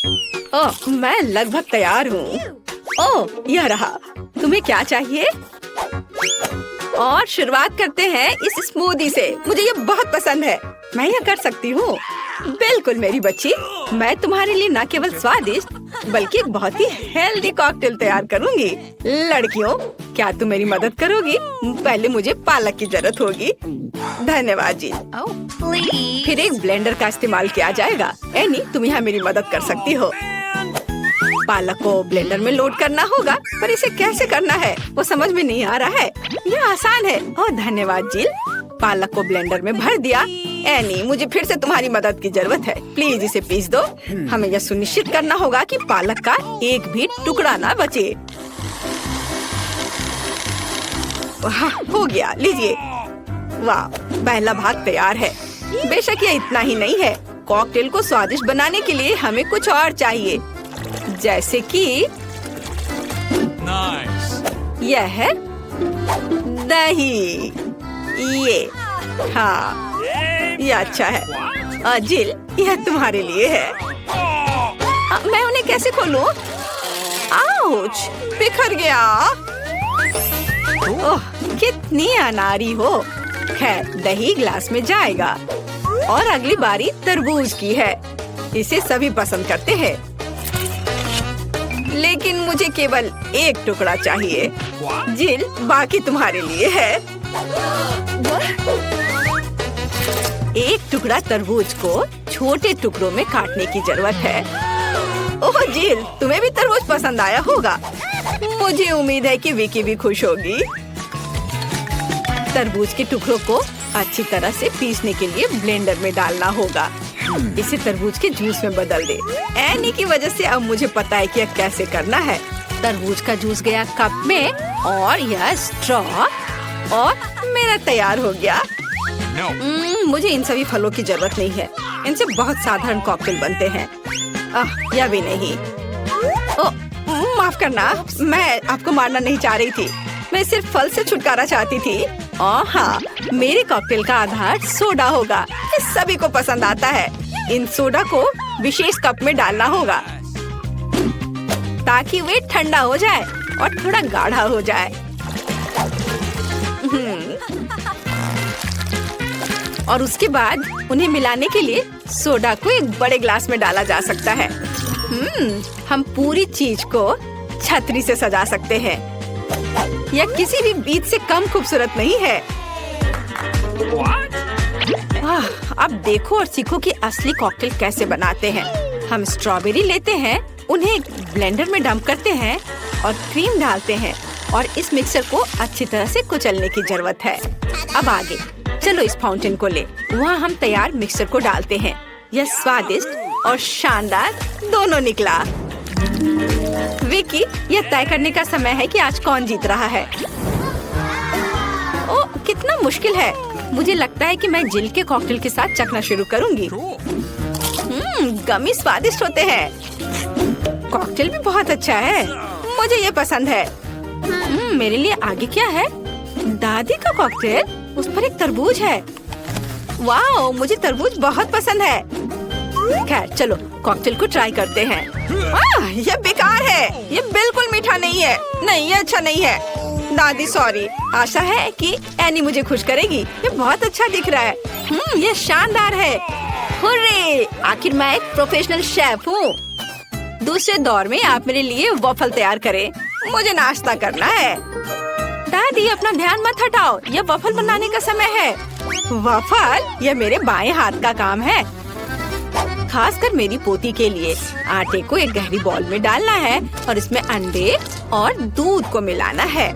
ओह, मैं लगभग तैयार हूँ। ओह, यह रहा। तुम्हें क्या चाहिए? और शुरुआत करते हैं इस स्मूदी से। मुझे ये बहुत पसंद है। मैं यह कर सकती हूँ। बिल्कुल मेरी बच्ची, मैं तुम्हारे लिए न केवल स्वादिष्ट बल्कि एक बहुत ही हेल्दी कॉकटेल तैयार करूँगी। लड़कियों, क्या तुम मेरी मदद करोगी? पहले मुझे पालक की जरूरत होगी। धन्यवाद जी। फिर एक ब्लेंडर का इस्तेमाल किया जाएगा। एनी, तुम यहाँ मेरी मदद कर सकती हो। पालक को ब्लेंडर में लोड करना होगा, पर इसे कैसे करना है वो समझ में नहीं आ रहा है। यह आसान है। ओह धन्यवाद जिल। पालक को ब्लेंडर में भर दिया। एनी, मुझे फिर से तुम्हारी मदद की जरूरत है। प्लीज इसे पीस दो। हमें यह सुनिश्चित करना होगा कि पालक का एक भी टुकड़ा ना बचे। हो गया, लीजिए। वाह, पहला भाग तैयार है। बेशक यह इतना ही नहीं है। कॉकटेल को स्वादिष्ट बनाने के लिए हमें कुछ और चाहिए, जैसे कि यह है दही। ये हाँ, ये अच्छा है। जिल, यह तुम्हारे लिए है। मैं उन्हें कैसे खोलूं? आउच, बिखर गया। ओह, कितनी अनारी हो। खैर, दही ग्लास में जाएगा। और अगली बारी तरबूज की है। इसे सभी पसंद करते हैं, लेकिन मुझे केवल एक टुकड़ा चाहिए। जिल, बाकी तुम्हारे लिए है। एक टुकड़ा तरबूज को छोटे टुकड़ों में काटने की जरूरत है। ओह जिल, तुम्हें भी तरबूज पसंद आया होगा। मुझे उम्मीद है कि विकी भी खुश होगी। तरबूज के टुकड़ों को अच्छी तरह से पीसने के लिए ब्लेंडर में डालना होगा। इसे तरबूज के जूस में बदल दे। एनी की वजह से अब मुझे पता है कि यह कैसे करना है। तरबूज का जूस गया कप में और यह स्ट्रॉ और मेरा तैयार हो गया। मुझे इन सभी फलों की जरूरत नहीं है। इनसे बहुत साधारण कॉकटेल बनते हैं। यह भी नहीं। माफ करना, मैं आपको मारना नहीं चाह रही थी। मैं सिर्फ फल से छुटकारा चाहती थी। हाँ, मेरे कॉकटेल का आधार सोडा होगा। ये सभी को पसंद आता है। इन सोडा को विशेष कप में डालना होगा ताकि वे ठंडा हो जाए और थोड़ा गाढ़ा हो जाए। और उसके बाद उन्हें मिलाने के लिए सोडा को एक बड़े ग्लास में डाला जा सकता है। हम पूरी चीज को छतरी से सजा सकते हैं। यह किसी भी बीज से कम खूबसूरत नहीं है। अब देखो और सीखो कि असली कॉकटेल कैसे बनाते हैं। हम स्ट्रॉबेरी लेते हैं, उन्हें ब्लेंडर में डंप करते हैं और क्रीम डालते हैं और इस मिक्सर को अच्छी तरह से कुचलने की जरूरत है। अब आगे चलो इस फाउंटेन को ले। वहाँ हम तैयार मिक्सर को डालते हैं। यह स्वादिष्ट और शानदार दोनों निकला। विकी, यह तय करने का समय है कि आज कौन जीत रहा है। ओह, कितना मुश्किल है। मुझे लगता है कि मैं जिल के कॉकटेल के साथ चखना शुरू करूंगी। गमी स्वादिष्ट होते हैं। कॉकटेल भी बहुत अच्छा है। मुझे ये पसंद है। मेरे लिए आगे क्या है? दादी का कॉकटेल, उस पर एक तरबूज है। वाह, मुझे तरबूज बहुत पसंद है। खैर चलो कॉकटेल को ट्राई करते हैं। यह बेकार है। यह बिल्कुल मीठा नहीं है। नहीं, यह अच्छा नहीं है। दादी सॉरी। आशा है कि एनी मुझे खुश करेगी। ये बहुत अच्छा दिख रहा है। यह शानदार है। हुर्रे! आखिर मैं एक प्रोफेशनल शेफ हूँ। दूसरे दौर में आप मेरे लिए वॉफल तैयार करें। मुझे नाश्ता करना है। दादी, अपना ध्यान मत हटाओ। यह वॉफल बनाने का समय है। वॉफल? यह मेरे बाएं हाथ का काम है, खासकर मेरी पोती के लिए। आटे को एक गहरी बॉल में डालना है और इसमें अंडे और दूध को मिलाना है।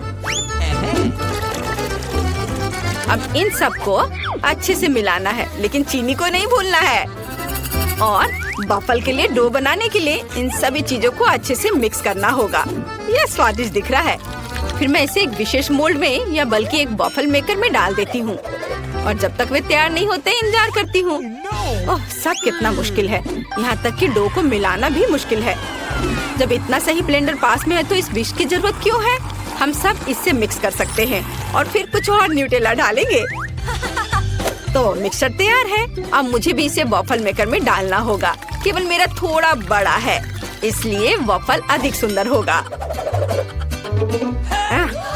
अब इन सबको अच्छे से मिलाना है, लेकिन चीनी को नहीं भूलना है। और वॉफल के लिए डो बनाने के लिए इन सभी चीजों को अच्छे से मिक्स करना होगा। यह स्वादिष्ट दिख रहा है। फिर मैं इसे एक विशेष मोल्ड में या बल्कि एक वॉफल मेकर में डाल देती हूँ और जब तक वे तैयार नहीं होते इंतजार करती हूँ। ओह, सब कितना मुश्किल है। यहाँ तक कि डो को मिलाना भी मुश्किल है। जब इतना सही ब्लेंडर पास में है तो इस विस्क की जरूरत क्यों है? हम सब इससे मिक्स कर सकते हैं और फिर कुछ और न्यूटेला डालेंगे। तो मिक्सचर तैयार है। अब मुझे भी इसे वॉफल मेकर में डालना होगा। केवल मेरा थोड़ा बड़ा है, इसलिए वॉफल अधिक सुंदर होगा।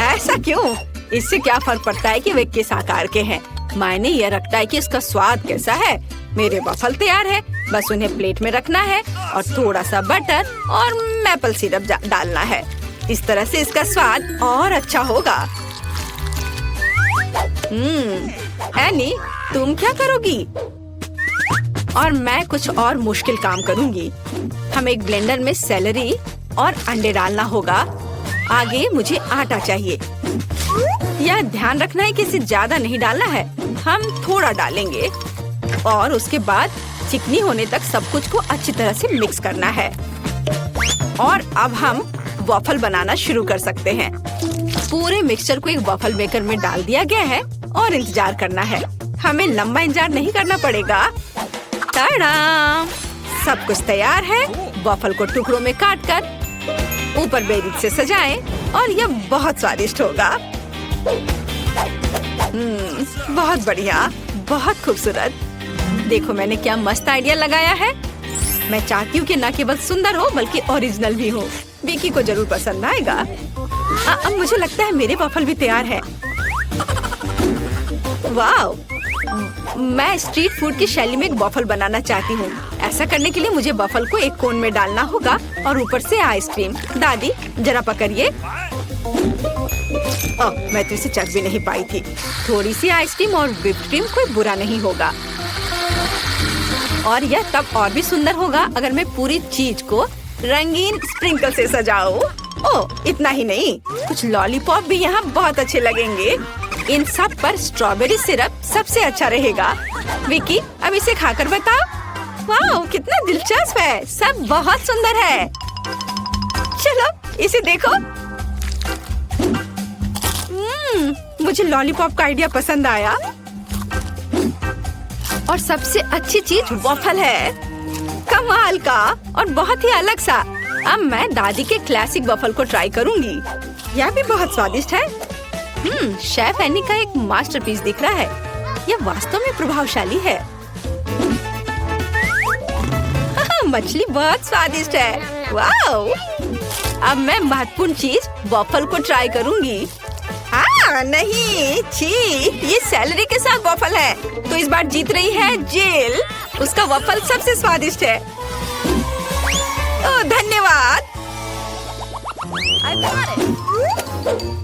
ऐसा क्यों? इससे क्या फर्क पड़ता है कि वे किस आकार के हैं? मायने यह रखता है कि इसका स्वाद कैसा है। मेरे वॉफल तैयार है, बस उन्हें प्लेट में रखना है और थोड़ा सा बटर और मैपल सिरप डालना है। इस तरह से इसका स्वाद और अच्छा होगा। एनी, तुम क्या करोगी? और मैं कुछ और मुश्किल काम करूंगी। हम एक ब्लेंडर में सेलरी और अंडे डालना होगा। आगे मुझे आटा चाहिए। यह ध्यान रखना है कि इसे ज्यादा नहीं डालना है, हम थोड़ा डालेंगे और उसके बाद चिकनी होने तक सब कुछ को अच्छी तरह से मिक्स करना है। और अब हम वॉफल बनाना शुरू कर सकते हैं। पूरे मिक्सचर को एक वॉफल मेकर में डाल दिया गया है और इंतजार करना है। हमें लंबा इंतजार नहीं करना पड़ेगा। टाडा! सब कुछ तैयार है। वॉफल को टुकड़ों में काटकर ऊपर बेरीज से सजाएं और यह बहुत स्वादिष्ट होगा। बहुत बढ़िया, बहुत खूबसूरत। देखो मैंने क्या मस्त आइडिया लगाया है। मैं चाहती हूँ कि न केवल सुंदर हो बल्कि ओरिजिनल भी हो। विकी को जरूर पसंद आएगा। अब मुझे लगता है मेरे वॉफल भी तैयार है। वाह! मैं स्ट्रीट फूड की शैली में एक वॉफल बनाना चाहती हूँ। ऐसा करने के लिए मुझे वॉफल को एक कोन में डालना होगा और ऊपर से आइसक्रीम। दादी जरा पकड़िए। मैं तो इसे चख भी नहीं पाई थी। थोड़ी सी आइसक्रीम और व्हिप्ड क्रीम कोई बुरा नहीं होगा। और यह तब और भी सुंदर होगा अगर मैं पूरी चीज को रंगीन स्प्रिंकल से सजाऊं। ओह, इतना ही नहीं, कुछ लॉलीपॉप भी यहाँ बहुत अच्छे लगेंगे। इन सब पर स्ट्रॉबेरी सिरप सबसे अच्छा रहेगा। विकी, अब इसे खाकर बताओ। वाह, कितना दिलचस्प है। सब बहुत सुंदर है। चलो इसे देखो। मुझे लॉलीपॉप का आइडिया पसंद आया। और सबसे अच्छी चीज वॉफल है। कमाल का और बहुत ही अलग सा। अब मैं दादी के क्लासिक वॉफल को ट्राई करूंगी। यह भी बहुत स्वादिष्ट है। शेफ एनी का एक मास्टरपीस दिख रहा है। यह वास्तव में प्रभावशाली है। मछली बहुत स्वादिष्ट है। वाओ! अब मैं महत्वपूर्ण चीज वॉफल को ट्राई करूंगी। नहीं, छी, ये सेलरी के साथ वॉफल है। तो इस बार जीत रही है जिल। उसका वॉफल सबसे स्वादिष्ट है। ओह, धन्यवाद।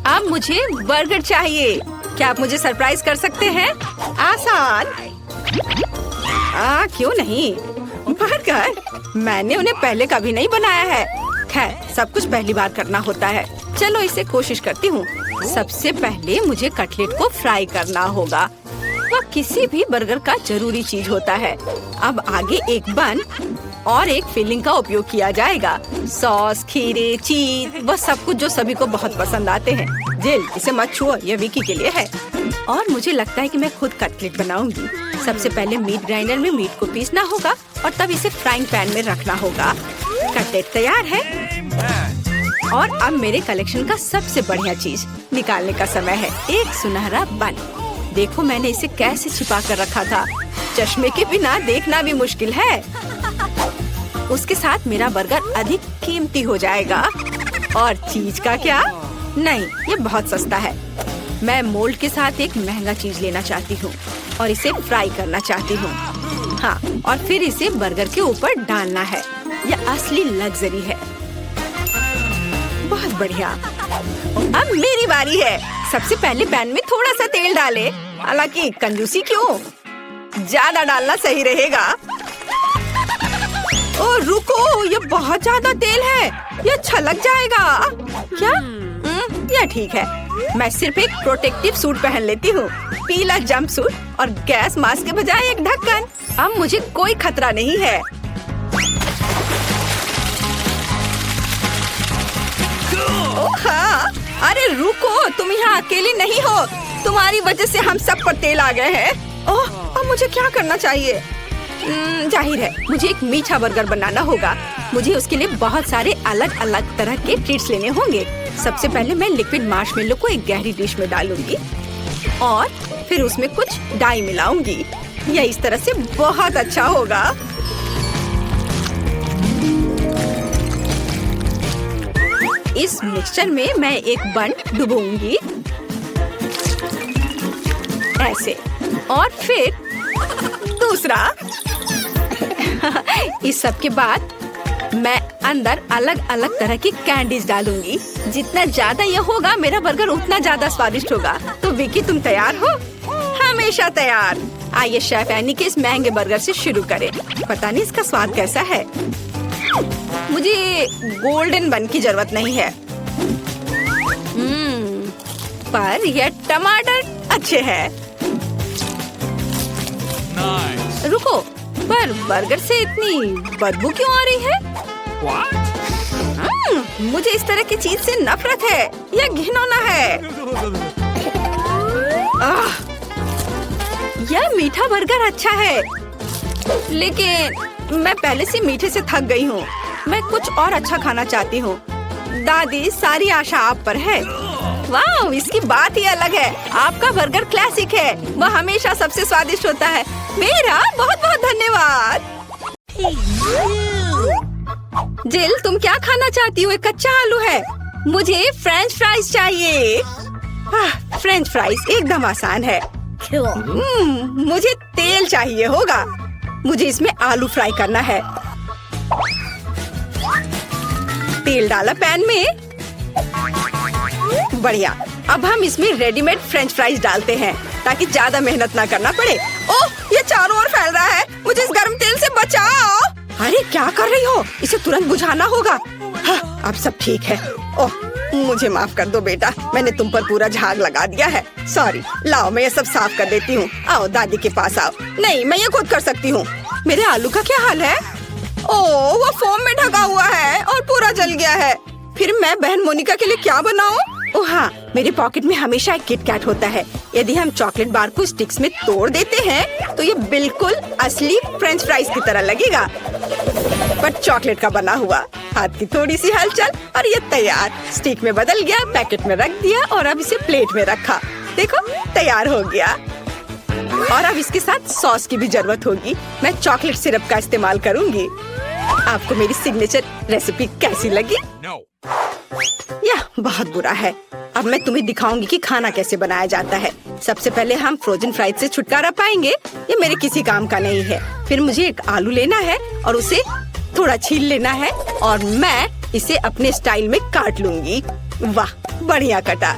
अब मुझे बर्गर चाहिए। क्या आप मुझे सरप्राइज कर सकते हैं? आसान। क्यों नहीं? बर्गर? मैंने उन्हें पहले कभी नहीं बनाया है। खैर, सब कुछ पहली बार करना होता है। चलो इसे कोशिश करती हूँ। सबसे पहले मुझे कटलेट को फ्राई करना होगा। वह किसी भी बर्गर का जरूरी चीज होता है। अब आगे एक बन और एक फिलिंग का उपयोग किया जाएगा। सॉस, खीरे, चीज, वह सब कुछ जो सभी को बहुत पसंद आते हैं। जिल, इसे मत छुओ, यह विकी के लिए है। और मुझे लगता है कि मैं खुद कटलेट बनाऊंगी। सबसे पहले मीट ग्राइंडर में मीट को पीसना होगा और तब इसे फ्राइंग पैन में रखना होगा। कटलेट तैयार है। और अब मेरे कलेक्शन का सबसे बढ़िया चीज निकालने का समय है। एक सुनहरा बन। देखो मैंने इसे कैसे छिपा कर रखा था। चश्मे के बिना देखना भी मुश्किल है। उसके साथ मेरा बर्गर अधिक कीमती हो जाएगा। और चीज का क्या? नहीं, ये बहुत सस्ता है। मैं मोल्ड के साथ एक महंगा चीज लेना चाहती हूँ और इसे फ्राई करना चाहती हूँ। हाँ, और फिर इसे बर्गर के ऊपर डालना है। यह असली लग्जरी है। बहुत बढ़िया। अब मेरी बारी है। सबसे पहले पैन में थोड़ा सा तेल डाले। हालांकि कंजूसी क्यों? ज्यादा डालना सही रहेगा। ओ रुको, ये बहुत ज्यादा तेल है। ये छलक जाएगा। क्या? यह ठीक है। मैं सिर्फ एक प्रोटेक्टिव सूट पहन लेती हूँ। पीला जंप सूट और गैस मास्क के बजाय एक ढक्कन। अब मुझे कोई खतरा नहीं है। हाँ, अरे रुको, तुम यहाँ अकेली नहीं हो। तुम्हारी वजह से हम सब पर तेल आ गए हैं। ओह, अब मुझे क्या करना चाहिए? जाहिर है मुझे एक मीठा बर्गर बनाना होगा। मुझे उसके लिए बहुत सारे अलग अलग तरह के ट्रीट्स लेने होंगे। सबसे पहले मैं लिक्विड मार्शमेलो को एक गहरी डिश में डालूंगी और फिर उसमें कुछ डाई मिलाऊंगी। यह इस तरह से बहुत अच्छा होगा। इस मिक्सचर में मैं एक बन डुबोऊंगी ऐसे, और फिर दूसरा। इस सब के बाद मैं अंदर अलग अलग तरह की कैंडीज डालूंगी। जितना ज्यादा ये होगा मेरा बर्गर उतना ज्यादा स्वादिष्ट होगा। तो विकी, तुम तैयार हो? हमेशा तैयार। आइए शेफ एनी के इस महंगे बर्गर से शुरू करें। पता नहीं इसका स्वाद कैसा है। मुझे गोल्डन बन की जरूरत नहीं है, पर यह टमाटर अच्छे हैं। रुको, पर बर्गर से इतनी बदबू क्यों आ रही है? मुझे इस तरह की चीज से नफरत है। यह घिनौना है। यह मीठा बर्गर अच्छा है, लेकिन मैं पहले से मीठे से थक गई हूँ। मैं कुछ और अच्छा खाना चाहती हूँ। दादी, सारी आशा आप पर है। वाह, इसकी बात ही अलग है। आपका बर्गर क्लासिक है, वह हमेशा सबसे स्वादिष्ट होता है। मेरा बहुत बहुत धन्यवाद। जिल, तुम क्या खाना चाहती हो? एक कच्चा आलू है। मुझे फ्रेंच फ्राइज चाहिए। फ्रेंच फ्राइज एकदम आसान है। मुझे तेल चाहिए होगा। मुझे इसमें आलू फ्राई करना है। तेल डाला पैन में। बढ़िया। अब हम इसमें रेडीमेड फ्रेंच फ्राइज डालते हैं ताकि ज्यादा मेहनत ना करना पड़े। ओह, ये चारों ओर फैल रहा है। मुझे इस गर्म तेल से बचाओ। अरे क्या कर रही हो? इसे तुरंत बुझाना होगा। हाँ, अब सब ठीक है। ओह, मुझे माफ कर दो बेटा, मैंने तुम पर पूरा झाग लगा दिया है। सॉरी। लाओ, मैं ये सब साफ कर देती हूँ। आओ दादी के पास आओ। नहीं, मैं ये खुद कर सकती हूँ। मेरे आलू का क्या हाल है? ओह, वो फोम में ढका हुआ है और पूरा जल गया है। फिर मैं बहन मोनिका के लिए क्या बनाऊँ? ओह हाँ, मेरे पॉकेट में हमेशा एक किटकैट होता है। यदि हम चॉकलेट बार को स्टिक्स में तोड़ देते हैं तो ये बिल्कुल असली फ्रेंच फ्राइज की तरह लगेगा, पर चॉकलेट का बना हुआ। हाथ की थोड़ी सी हलचल और ये तैयार। स्टिक में बदल गया, पैकेट में रख दिया और अब इसे प्लेट में रखा। देखो, तैयार हो गया। और अब इसके साथ सॉस की भी जरूरत होगी। मैं चॉकलेट सिरप का इस्तेमाल करूंगी। आपको मेरी सिग्नेचर रेसिपी कैसी लगी? यह बहुत बुरा है। अब मैं तुम्हें दिखाऊंगी कि खाना कैसे बनाया जाता है। सबसे पहले हम फ्रोजन फ्राइज से छुटकारा पाएंगे। ये मेरे किसी काम का नहीं है। फिर मुझे एक आलू लेना है और उसे थोड़ा छील लेना है और मैं इसे अपने स्टाइल में काट लूंगी। वाह, बढ़िया कटा।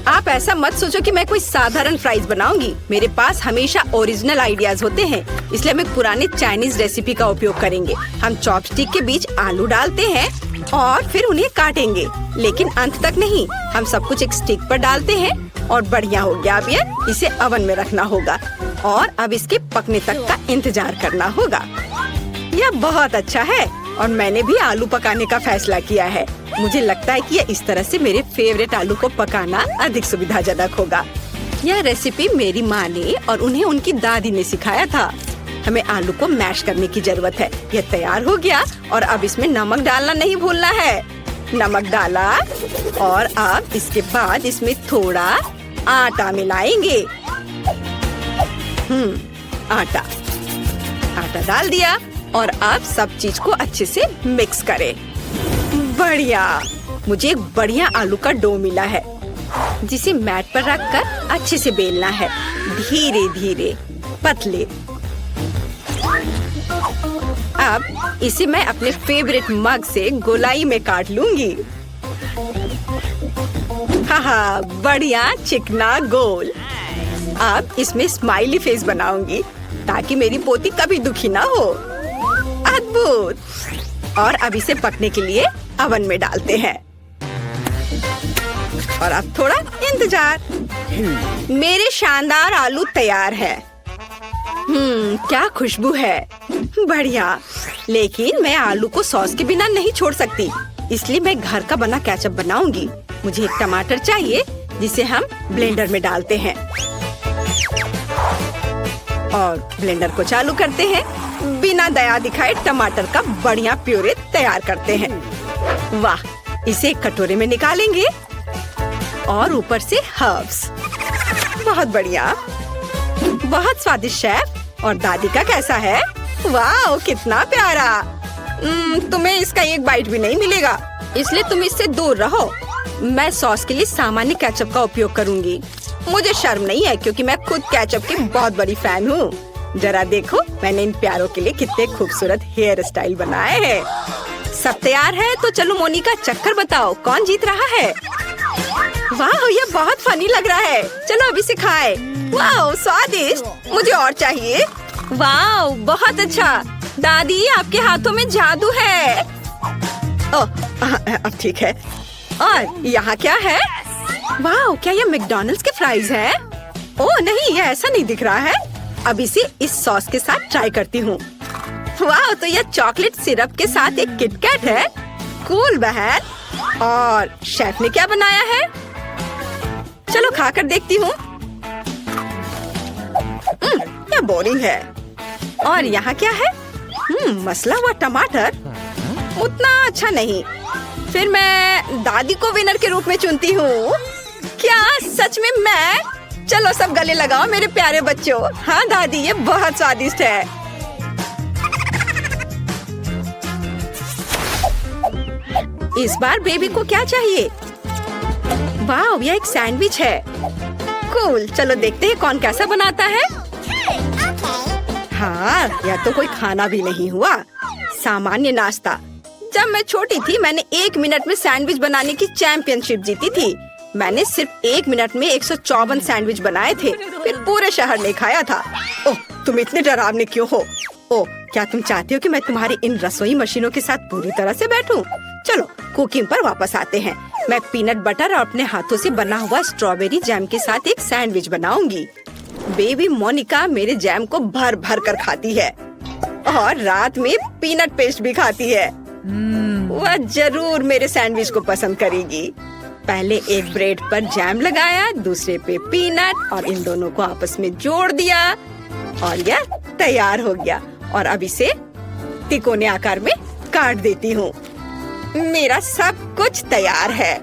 आप ऐसा मत सोचो कि मैं कोई साधारण फ्राइज बनाऊंगी। मेरे पास हमेशा ओरिजिनल आइडियाज होते हैं, इसलिए हम एक पुराने चाइनीज रेसिपी का उपयोग करेंगे। हम चॉपस्टिक के बीच आलू डालते हैं और फिर उन्हें काटेंगे, लेकिन अंत तक नहीं। हम सब कुछ एक स्टिक पर डालते हैं और बढ़िया हो गया। अब ये इसे ओवन में रखना होगा और अब इसके पकने तक का इंतजार करना होगा। यह बहुत अच्छा है और मैंने भी आलू पकाने का फैसला किया है। मुझे लगता है कि यह इस तरह से मेरे फेवरेट आलू को पकाना अधिक सुविधाजनक होगा। यह रेसिपी मेरी माँ ने और उन्हें उनकी दादी ने सिखाया था। हमें आलू को मैश करने की जरूरत है। यह तैयार हो गया और अब इसमें नमक डालना नहीं भूलना है। नमक डाला और अब इसके बाद इसमें थोड़ा आटा मिलाएंगे। आटा डाल दिया और अब सब चीज को अच्छे से मिक्स करें। बढ़िया। मुझे एक बढ़िया आलू का डो मिला है जिसे मैट पर रखकर अच्छे से बेलना है। धीरे धीरे पतले। अब इसे मैं अपने फेवरेट मग से गोलाई में काट लूंगी। हाँ, बढ़िया चिकना गोल। अब इसमें स्माइली फेस बनाऊंगी ताकि मेरी पोती कभी दुखी ना हो। अद्भुत। और अब इसे पकने के लिए ओवन में डालते हैं और अब थोड़ा इंतजार। मेरे शानदार आलू तैयार है। क्या खुशबू है। बढ़िया। लेकिन मैं आलू को सॉस के बिना नहीं छोड़ सकती, इसलिए मैं घर का बना केचप बनाऊंगी। मुझे एक टमाटर चाहिए जिसे हम ब्लेंडर में डालते हैं और ब्लेंडर को चालू करते हैं। बिना दया दिखाए टमाटर का बढ़िया प्यूरे तैयार करते हैं। वाह, इसे एक कटोरे में निकालेंगे और ऊपर से हर्ब्स। बहुत बढ़िया, बहुत स्वादिष्ट शेफ। और दादी का कैसा है? वाह, कितना प्यारा। तुम्हें इसका एक बाइट भी नहीं मिलेगा। इसलिए तुम इससे दूर रहो। मैं सॉस के लिए सामान्य केचप का उपयोग करूंगी। मुझे शर्म नहीं है क्योंकि मैं खुद केचप की बहुत बड़ी फैन हूँ। जरा देखो मैंने इन प्यारों के लिए कितने खूबसूरत हेयर स्टाइल बनाए हैं। सब तैयार है तो चलो मोनिका, चक्कर बताओ कौन जीत रहा है। वाह, ये बहुत फनी लग रहा है। चलो अभी से खाए। वाह, स्वादिष्ट, मुझे और चाहिए। वाह, बहुत अच्छा। दादी, आपके हाथों में जादू है। ओह, अब ठीक है। और यहाँ क्या है? वाह, क्या ये मैकडॉनल्ड्स के फ्राइज हैं? ओह नहीं, ये ऐसा नहीं दिख रहा है। अब इसे इस सॉस के साथ ट्राई करती हूँ। वाह, तो ये चॉकलेट सिरप के साथ एक किटकैट है। कूल बहन। और शेफ ने क्या बनाया है? चलो खाकर देखती हूँ। ये बोरिंग है। और यहाँ क्या है? मसला हुआ टमाटर। उतना अच्छा नहीं। फिर मैं दादी को विनर के रूप में चुनती हूँ। क्या सच में मैं? चलो सब गले लगाओ मेरे प्यारे बच्चों। हाँ दादी, ये बहुत स्वादिष्ट है। इस बार बेबी को क्या चाहिए? वाह, यह एक सैंडविच है। कूल, चलो देखते हैं कौन कैसा बनाता है। हाँ, यह तो कोई खाना भी नहीं हुआ, सामान्य नाश्ता। जब मैं छोटी थी मैंने 1 मिनट में सैंडविच बनाने की चैंपियनशिप जीती थी। मैंने सिर्फ 1 मिनट में 154 सैंडविच बनाए थे, फिर पूरे शहर ने खाया था। ओह, तुम इतने डरावने क्यों हो? ओह, क्या तुम चाहते हो कि मैं तुम्हारी इन रसोई मशीनों के साथ पूरी तरह से बैठूं? चलो कुकिंग पर वापस आते हैं। मैं पीनट बटर और अपने हाथों से बना हुआ स्ट्रॉबेरी जैम के साथ एक सैंडविच बनाऊंगी। बेबी मोनिका मेरे जैम को भर भर कर खाती है और रात में पीनट पेस्ट भी खाती है। वह जरूर मेरे सैंडविच को पसंद करेगी। पहले एक ब्रेड पर जैम लगाया, दूसरे पे पीनट और इन दोनों को आपस में जोड़ दिया और यह तैयार हो गया। और अब इसे तिकोने आकार में काट देती हूँ। मेरा सब कुछ तैयार है।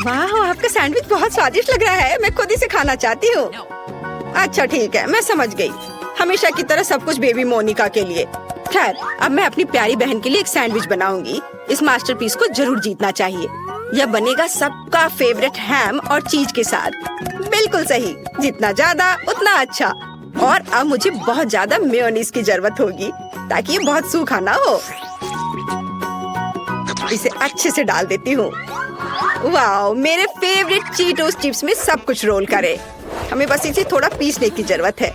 वाह, आपका सैंडविच बहुत स्वादिष्ट लग रहा है। मैं खुद इसे खाना चाहती हूँ। अच्छा ठीक है, मैं समझ गई। हमेशा की तरह सब कुछ बेबी मोनिका के लिए। खैर, अब मैं अपनी प्यारी बहन के लिए एक सैंडविच बनाऊंगी। इस मास्टरपीस को जरूर जीतना चाहिए। यह बनेगा सबका फेवरेट हैम और चीज के साथ। बिल्कुल सही, जितना ज्यादा उतना अच्छा। और अब मुझे बहुत ज्यादा मेयोनीज की जरूरत होगी ताकि ये बहुत सूखा ना हो। इसे अच्छे से डाल देती हूँ। वाह, मेरे फेवरेट चीटोस चिप्स में सब कुछ रोल करे। हमें बस इसे थोड़ा पीसने की जरूरत है।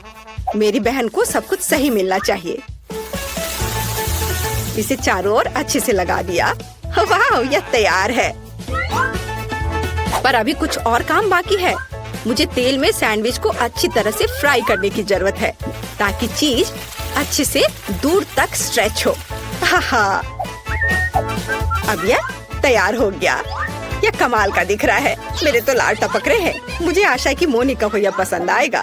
मेरी बहन को सब कुछ सही मिलना चाहिए। इसे चारों ओर अच्छे से लगा दिया। वाह, यह तैयार है। पर अभी कुछ और काम बाकी है। मुझे तेल में सैंडविच को अच्छी तरह से फ्राई करने की जरूरत है ताकि चीज अच्छे से दूर तक स्ट्रेच हो। हाँ, अब यह तैयार हो गया। यह कमाल का दिख रहा है। मेरे तो लाल टपक रहे हैं। मुझे आशा है कि मोनिका को यह पसंद आएगा।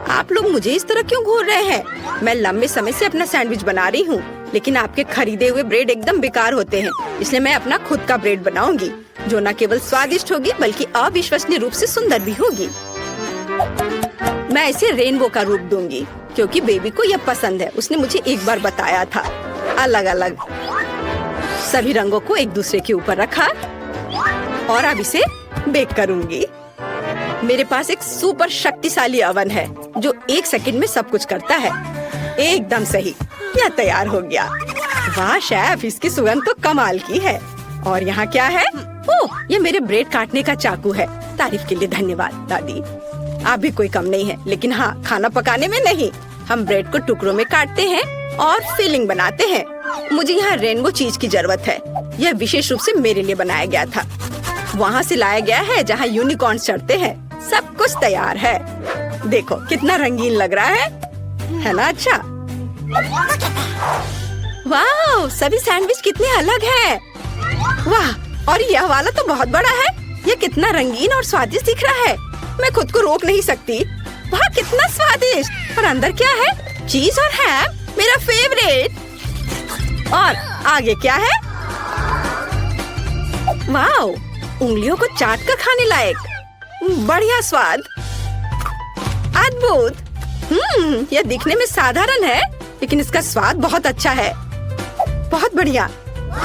आप लोग मुझे इस तरह क्यों घूर रहे हैं? मैं लंबे समय से अपना सैंडविच बना रही हूँ, लेकिन आपके खरीदे हुए ब्रेड एकदम बेकार होते हैं। इसलिए मैं अपना खुद का ब्रेड बनाऊंगी जो न केवल स्वादिष्ट होगी बल्कि अविश्वसनीय रूप से सुंदर भी होगी। मैं इसे रेनबो का रूप दूंगी क्योंकि बेबी को यह पसंद है। उसने मुझे एक बार बताया था। अलग अलग सभी रंगों को एक दूसरे के ऊपर रखा और अब इसे बेक करूंगी। मेरे पास एक सुपर शक्तिशाली अवन है जो 1 सेकंड में सब कुछ करता है। एकदम सही, यह तैयार हो गया। वाह शेफ, इसकी सुगंध तो कमाल की है। और यहाँ क्या है? ओह, ये मेरे ब्रेड काटने का चाकू है। तारीफ के लिए धन्यवाद दादी। आप भी कोई कम नहीं है, लेकिन हाँ, खाना पकाने में नहीं। हम ब्रेड को टुकड़ों में काटते हैं और फिलिंग बनाते हैं। मुझे यहाँ रेनबो चीज की जरूरत है। यह विशेष रूप से मेरे लिए बनाया गया था। वहाँ से लाया गया है जहाँ यूनिकॉर्न चढ़ते हैं। सब कुछ तैयार है। देखो कितना रंगीन लग रहा है ना? अच्छा, वाह, सभी सैंडविच कितने अलग हैं। वाह, और यह वाला तो बहुत बड़ा है। यह कितना रंगीन और स्वादिष्ट दिख रहा है। मैं खुद को रोक नहीं सकती। वाह, कितना स्वादिष्ट। और अंदर क्या है? चीज और हैम, मेरा फेवरेट। और आगे क्या है? वाह, उंगलियों को चाट कर खाने लायक। बढ़िया स्वाद, अद्भुत। यह दिखने में साधारण है लेकिन इसका स्वाद बहुत अच्छा है। बहुत बढ़िया।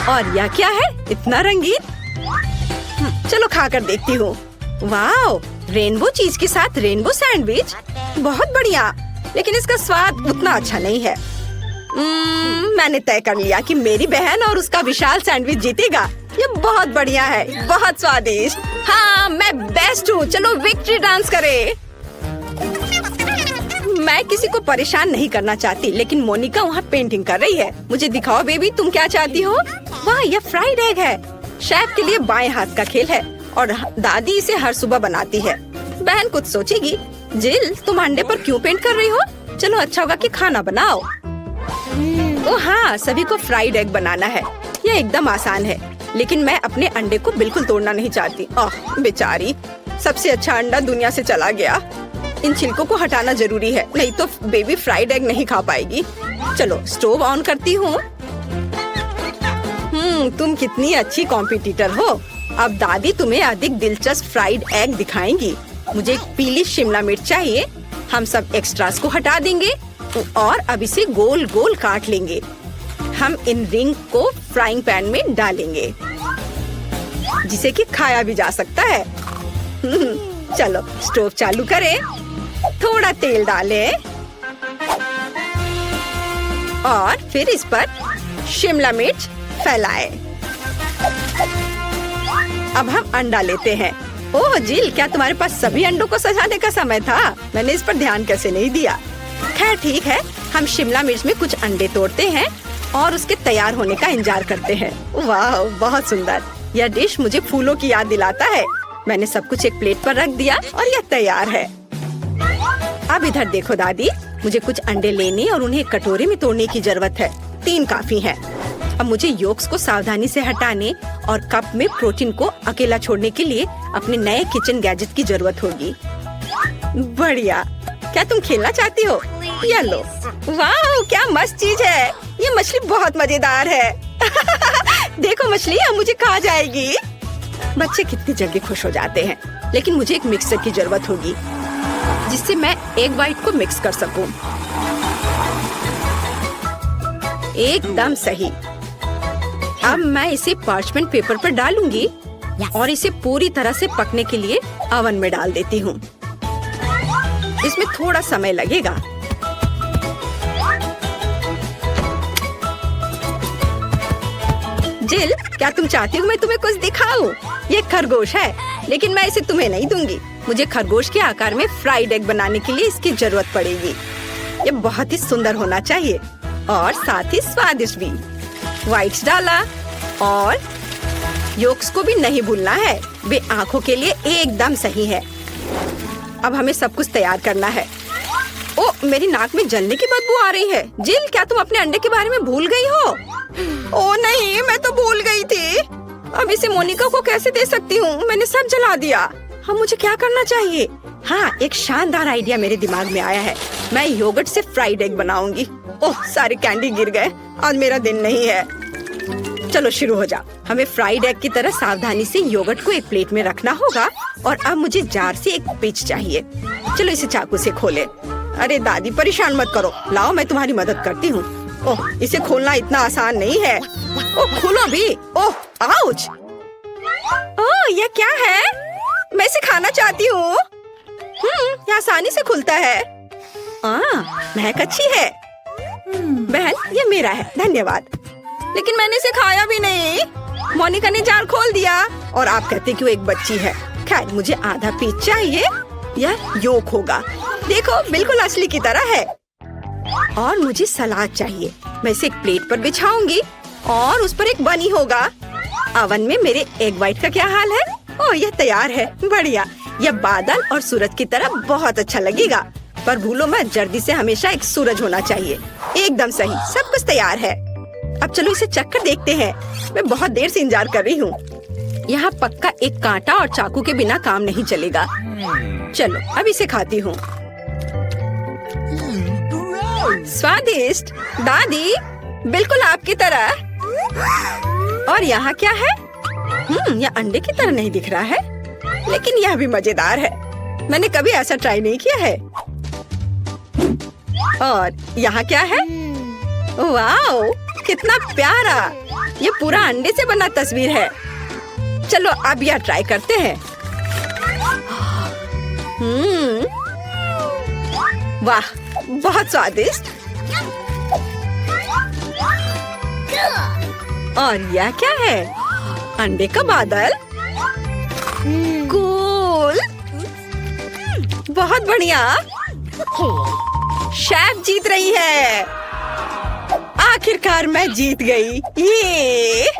और यह क्या है, इतना रंगीन? चलो खाकर देखती हूँ। वाओ, रेनबो चीज के साथ रेनबो सैंडविच, बहुत बढ़िया। लेकिन इसका स्वाद उतना अच्छा नहीं है। मैंने तय कर लिया कि मेरी बहन और उसका विशाल सैंडविच जीतेगा। ये बहुत बढ़िया है, बहुत स्वादिष्ट। हाँ, मैं बेस्ट हूँ। चलो विक्ट्री डांस करें। मैं किसी को परेशान नहीं करना चाहती, लेकिन मोनिका वहाँ पेंटिंग कर रही है। मुझे दिखाओ बेबी, तुम क्या चाहती हो? वाह, यह फ्राइड एग है। शेफ के लिए बाएं हाथ का खेल है और दादी इसे हर सुबह बनाती है। बहन कुछ सोचेगी। जिल, तुम अंडे पर क्यों पेंट कर रही हो? चलो अच्छा होगा कि खाना बनाओ। ओ हाँ, सभी को फ्राइड एग बनाना है। यह एकदम आसान है, लेकिन मैं अपने अंडे को बिल्कुल तोड़ना नहीं चाहती। ओह बेचारी, सबसे अच्छा अंडा दुनिया से चला गया। इन छिलकों को हटाना जरूरी है, नहीं तो बेबी फ्राइड एग नहीं खा पाएगी। चलो स्टोव ऑन करती हूँ। तुम कितनी अच्छी कॉम्पिटिटर हो। अब दादी तुम्हें अधिक दिलचस्प फ्राइड एग दिखाएंगी। मुझे एक पीली शिमला मिर्च चाहिए। हम सब एक्स्ट्रास को हटा देंगे और अब इसे गोल गोल काट लेंगे। हम इन रिंग को फ्राइंग पैन में डालेंगे, जिसे कि खाया भी जा सकता है। चलो स्टोव चालू करें, थोड़ा तेल डालें और फिर इस पर शिमला मिर्च फैलाएं। अब हम अंडा लेते हैं। ओह जिल, क्या तुम्हारे पास सभी अंडों को सजाने का समय था? मैंने इस पर ध्यान कैसे नहीं दिया। खैर ठीक है, हम शिमला मिर्च में कुछ अंडे तोड़ते हैं और उसके तैयार होने का इंतजार करते हैं। वाह, बहुत सुंदर। यह डिश मुझे फूलों की याद दिलाता है। मैंने सब कुछ एक प्लेट पर रख दिया और यह तैयार है। अब इधर देखो दादी, मुझे कुछ अंडे लेने और उन्हें कटोरे में तोड़ने की जरूरत है। 3 काफी है। अब मुझे योक्स को सावधानी से हटाने और कप में प्रोटीन को अकेला छोड़ने के लिए अपने नए किचन गैजेट की जरूरत होगी। बढ़िया, क्या तुम खेलना चाहती हो? या लो। वाह, क्या मस्त चीज है। ये मछली बहुत मजेदार है। देखो मछली, अब मुझे खा जाएगी। बच्चे कितनी जल्दी खुश हो जाते हैं। लेकिन मुझे एक मिक्सर की जरूरत होगी, जिससे मैं एग वाइट को मिक्स कर सकूं। एकदम सही। अब मैं इसे पार्चमेंट पेपर पर डालूंगी और इसे पूरी तरह से पकने के लिए ओवन में डाल देती हूँ। इसमें थोड़ा समय लगेगा। जिल, क्या तुम चाहती हो मैं तुम्हें कुछ दिखाऊं? ये खरगोश है, लेकिन मैं इसे तुम्हें नहीं दूंगी। मुझे खरगोश के आकार में फ्राइड एग बनाने के लिए इसकी जरूरत पड़ेगी। ये बहुत ही सुंदर होना चाहिए और साथ ही स्वादिष्ट भी। व्हाइट्स डाला और योक्स को भी नहीं भूलना है। वे आँखों के लिए एकदम सही है। अब हमें सब कुछ तैयार करना है। ओ, मेरी नाक में जलने की बदबू आ रही है। जिल, क्या तुम अपने अंडे के बारे में भूल गई हो? ओ नहीं, मैं तो भूल गई थी। अब इसे मोनिका को कैसे दे सकती हूँ? मैंने सब जला दिया। अब मुझे क्या करना चाहिए? हाँ, एक शानदार आइडिया मेरे दिमाग में आया है। मैं योगर्ट से फ्राइड एग बनाऊंगी। ओह, सारे कैंडी गिर गए। आज मेरा दिन नहीं है। चलो शुरू हो जाओ। हमें फ्राइड एग की तरह सावधानी से योगर्ट को एक प्लेट में रखना होगा और अब मुझे जार से एक पिच चाहिए। चलो इसे चाकू से खोले। अरे दादी, परेशान मत करो। लाओ, मैं तुम्हारी मदद करती हूँ। ओह, इसे खोलना इतना आसान नहीं है। ओह, खोलो भी। ओह, आउच। ओह, यह क्या है? मैं इसे खाना चाहती हूँ। यह आसानी से खुलता है। महक अच्छी है। बहन, ये मेरा है, धन्यवाद। लेकिन मैंने इसे खाया भी नहीं। मोनिका ने जार खोल दिया और आप कहते कि वो एक बच्ची है। खैर, मुझे आधा पीस चाहिए। यह योक होगा। देखो, बिल्कुल असली की तरह है। और मुझे सलाद चाहिए। मैं इसे एक प्लेट पर बिछाऊंगी और उस पर एक बनी होगा। ओवन में मेरे एग वाइट का क्या हाल है? ओह, यह तैयार है। बढ़िया। यह बादल और सूरज की तरह बहुत अच्छा लगेगा। पर भूलो मत, जल्दी से हमेशा एक सूरज होना चाहिए। एकदम सही, सब कुछ तैयार है। अब चलो इसे चख कर देखते हैं। मैं बहुत देर से इंतजार कर रही हूँ। यहाँ पक्का एक कांटा और चाकू के बिना काम नहीं चलेगा। चलो अब इसे खाती हूँ। स्वादिष्ट दादी, बिल्कुल आपकी तरह। और यहाँ क्या है? यह अंडे की तरह नहीं दिख रहा है, लेकिन यह भी मजेदार है। मैंने कभी ऐसा ट्राई नहीं किया है। और यहाँ क्या है? वाओ, कितना प्यारा! ये पूरा अंडे से बना तस्वीर है। चलो अब यह ट्राई करते हैं। वाह, बहुत स्वादिष्ट। और यह क्या है? अंडे का बादल। कूल, बहुत बढ़िया। शेफ जीत रही है। आखिरकार मैं जीत गई। ये